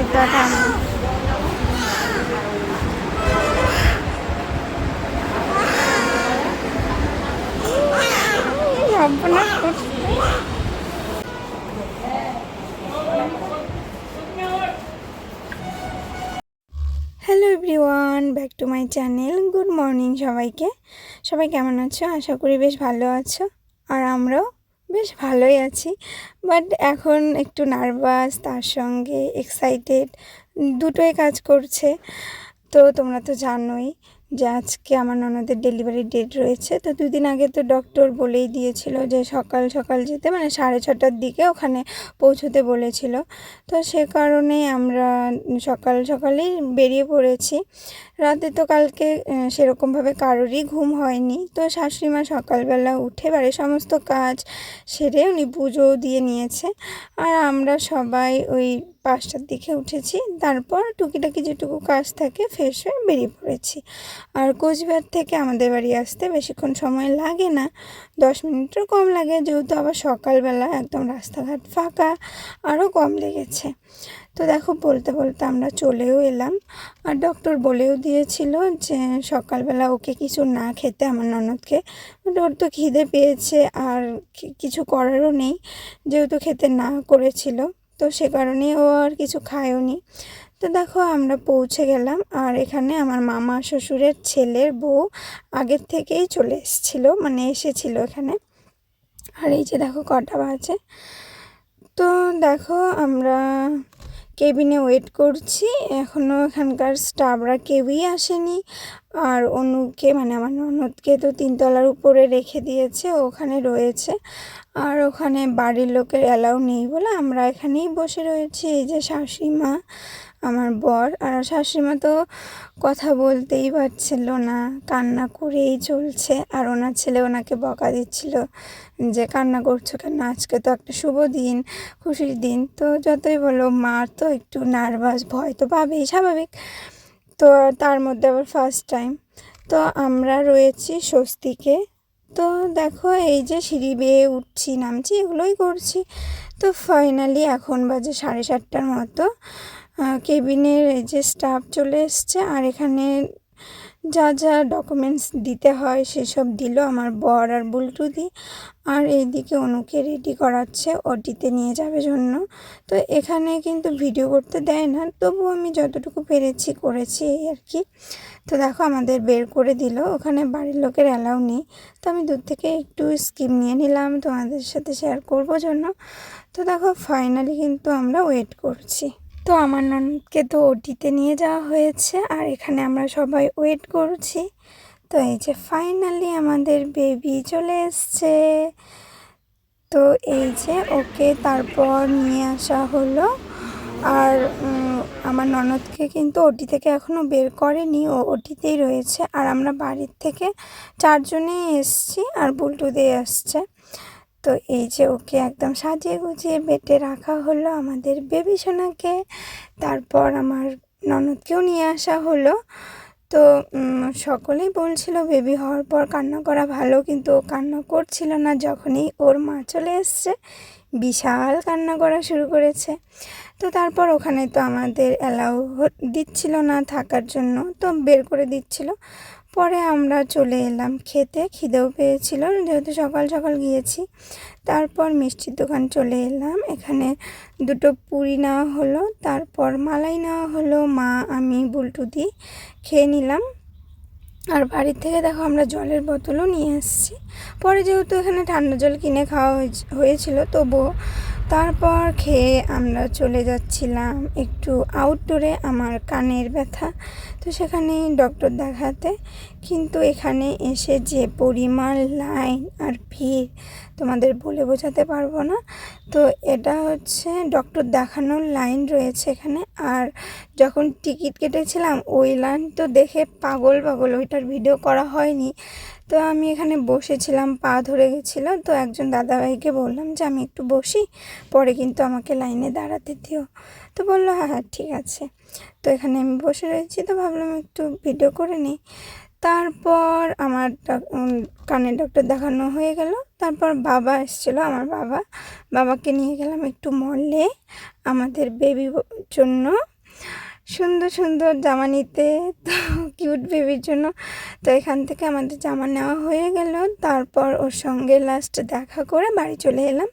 এটা ঠান্ডা সর্বনাশ করছে। Hello everyone, back to my channel. Good morning সবাইকে। সবাই কেমন আছো? আশা করি বেশ ভালো আছো, আর আমরাও বেশ ভালোই আছি। বাট এখন একটু নার্ভাস, তার সঙ্গে এক্সাইটেড, দুটোই কাজ করছে। তো তোমরা তো জানোই যে আজকে আমার ননদের ডেলিভারি ডেট রয়েছে। তো দুদিন আগে তো ডক্টর বলেই দিয়েছিল যে সকাল সকাল যেতে, মানে 6:30টার দিকে ওখানে পৌঁছতে বলেছিল। তো সে কারণে আমরা সকাল সকালেই বেরিয়ে পড়েছি। রাতে তো কালকে সেরকমভাবে কারোরই ঘুম হয়নি। তো শাশুড়ি মা সকালবেলা উঠে বাড়ির সমস্ত কাজ সেরে উনি পুজোও দিয়ে নিয়েছে, আর আমরা সবাই ওই 5টার দিকে উঠেছি। তারপর টুকিটাকি যেটুকু কাজ থাকে ফ্রেশ হয়ে বেরিয়ে পড়েছি। আর কোচবিহার থেকে আমাদের বাড়ি আসতে বেশিক্ষণ সময় লাগে না, 10 মিনিটের কম লাগে, যেহেতু আবার সকালবেলা একদম রাস্তাঘাট ফাঁকা, আরও কম লেগেছে। তো দেখো, বলতে বলতে আমরা চলেও এলাম। আর ডক্টর বলেও দিয়েছিল যে সকালবেলা ওকে কিছু না খেতে, আমার ননদকে। ওর তো খিদে পেয়েছে, আর কিছু করারও নেই, যেহেতু খেতে না করেছিল। তো সে কারণে ও আর কিছু খায়ও নি। তো দেখো, আমরা পৌঁছে গেলাম। আর এখানে আমার মামা শ্বশুরের ছেলের বউ আগের থেকেই চলে এসেছিলো, মানে এসেছিলো এখানে। আর এই যে দেখো কটা বাজে। তো দেখো, আমরা কেবিনে ওয়েট করছি, এখনও এখানকার স্টাফরা কেউই আসেনি। আর অনুকে, মানে আমার ননদকে তো 3তলার উপরে রেখে দিয়েছে, ওখানে রয়েছে। আর ওখানে বাড়ির লোকের অ্যালাউ নেই বলে আমরা এখানেই বসে রয়েছি। এই যে শাশুড়ি মা, আমার বর, আর শাশুড়ি মা তো কথা বলতেই পারছিল না, কান্না করেই চলছে। আর ওনার ছেলে ওনাকে বকা দিচ্ছিল যে কান্না করছো কেন, আজকে তো একটা শুভ দিন, খুশির দিন। তো যতই বলো, মা তো একটু নার্ভাস, ভয় তো পাবেই, স্বাভাবিক। তো তার মধ্যে আবার ফার্স্ট টাইম। তো আমরা রয়েছি স্বস্তিকে। তো দেখো, এই যে সিঁড়ি বেয়ে উঠছি নামছি এগুলোই করছি। তো ফাইনালি এখন বাজে 7:30টার মতো। কেবিনের এই যে স্টাফ চলে এসছে, আর এখানে যা যা ডকুমেন্টস দিতে হয় সেসব দিল আমার বর আর বুলটুদি। আর এইদিকে অনুকে রেডি করাচ্ছে ওটিতে নিয়ে যাবে জন্য। তো এখানে কিন্তু ভিডিও করতে দেয় না, তবুও আমি যতটুকু পেরেছি করেছি, এই আর কি। তো দেখো, আমাদের বের করে দিল, ওখানে বাড়ির লোকের অ্যালাউ নেই। তো আমি দূর থেকে একটু স্কিপ নিয়ে নিলাম তোমাদের সাথে শেয়ার করব জন্য। তো দেখো, ফাইনালি কিন্তু আমরা ওয়েট করছি। তো আমার ননদকে তো ওটিতে নিয়ে যাওয়া হয়েছে, আর এখানে আমরা সবাই ওয়েট করছি। তো এই যে ফাইনালি আমাদের বেবি চলে এসছে। তো এই যে ওকে তারপর নিয়ে আসা হলো। আর আমার ননদকে কিন্তু ওটি থেকে এখনও বের করেনি, ও ওটিতেই রয়েছে। আর আমরা বাড়ির থেকে 4জনেই এসছি, আর বুলটু দিয়ে আসছে। তো এই যে ওকে একদম সাজিয়ে গুছিয়ে বেডে রাখা হলো, আমাদের বেবি সোনাকে। তারপর আমার ননদকেও নিয়ে আসা হলো। তো সকলেই বলছিল বেবি হওয়ার পর কান্না করা ভালো, কিন্তু ও কান্না করছিল না। যখনই ওর মা চলে এসছে, বিশাল কান্না করা শুরু করেছে। তো তারপর ওখানে তো আমাদের অ্যালাউ দিচ্ছিল না থাকার জন্য, তো বের করে দিচ্ছিল। পরে আমরা চলে এলাম খেতে, খিদেও পেয়েছিল যেহেতু সকাল সকাল গিয়েছি। তারপর মিষ্টির দোকান চলে এলাম, এখানে 2টো পুরি নেওয়া হলো, তারপর মালাই নেওয়া হলো। মা, আমি, বুলটুদি খেয়ে নিলাম। আর বাড়ির থেকে দেখো আমরা জলের বোতলও নিয়ে এসেছি। পরে যেহেতু এখানে ঠান্ডা জল কিনে খাওয়া হয়েছিল, তবুও তারপর খেয়ে আমরা চলে যাচ্ছিলাম একটু আউটডোরে, আমার কানের ব্যথা, তো সেখানে ডক্টর দেখাতে। কিন্তু এখানে এসে যে পরিমাণ লাইন আর ভিড়, তোমাদের বলে বোঝাতে পারবো না। তো এটা হচ্ছে ডক্টর দেখানোর লাইন রয়েছে এখানে। আর যখন টিকিট কেটেছিলাম ওই লাইন তো দেখে পাগল পাগল, ওইটার ভিডিও করা হয়নি। তো আমি এখানে বসেছিলাম, পা ধরে গেছিলো। তো একজন দাদাভাইকে বললাম যে আমি একটু বসি, পরে কিন্তু আমাকে লাইনে দাঁড়াতে দিও। তো বললো হ্যাঁ হ্যাঁ ঠিক আছে। তো এখানে আমি বসে রয়েছি, তো ভাবলাম একটু ভিডিও করে নিই। তারপর আমার কানের ডক্টর দেখানো হয়ে গেল। তারপর বাবা এসেছিলো, আমার বাবাকে নিয়ে গেলাম একটু মলে আমাদের বেবি জন্য সুন্দর সুন্দর জামা নিতে, তো কিউট বেবির জন্য। তো এখান থেকে আমাদের জামা নেওয়া হয়ে গেল। তারপর ওর সঙ্গে লাস্ট দেখা করে বাড়ি চলে এলাম।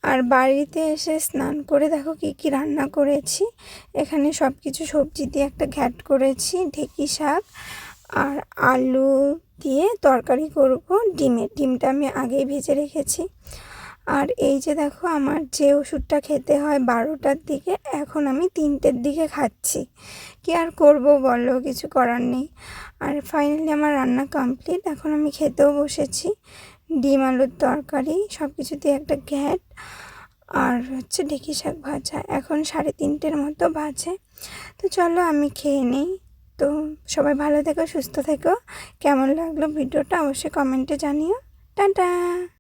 আর বাড়িতে এসে স্নান করে দেখো কী কী রান্না করেছি। এখানে সব কিছু সবজি দিয়ে একটা ঘ্যাট করেছি, ঢেঁকি শাক আর আলু দিয়ে তরকারি করব ডিমটা আমি আগেই ভেজে রেখেছি। আর এই যে দেখো আমার যে ওষুধটা খেতে হয় 12টার দিকে, এখন আমি 3টের দিকে খাচ্ছি। কি আর করব বলো, কিছু করার নেই। আর ফাইনালি আমার রান্না কমপ্লিট, এখন আমি খেতেও বসেছি। ডিম আলুর তরকারি, সব কিছু দিয়ে একটা ঘ্যাট আর হচ্ছে ঢেঁকি শাক ভাজা। এখন 3:30 মতো বাজে। তো চলো আমি খেয়ে নিই। তো সবাই ভালো থেকো, সুস্থ থেকো। কেমন লাগলো ভিডিওটা অবশ্যই কমেন্টে জানিও। টাটা।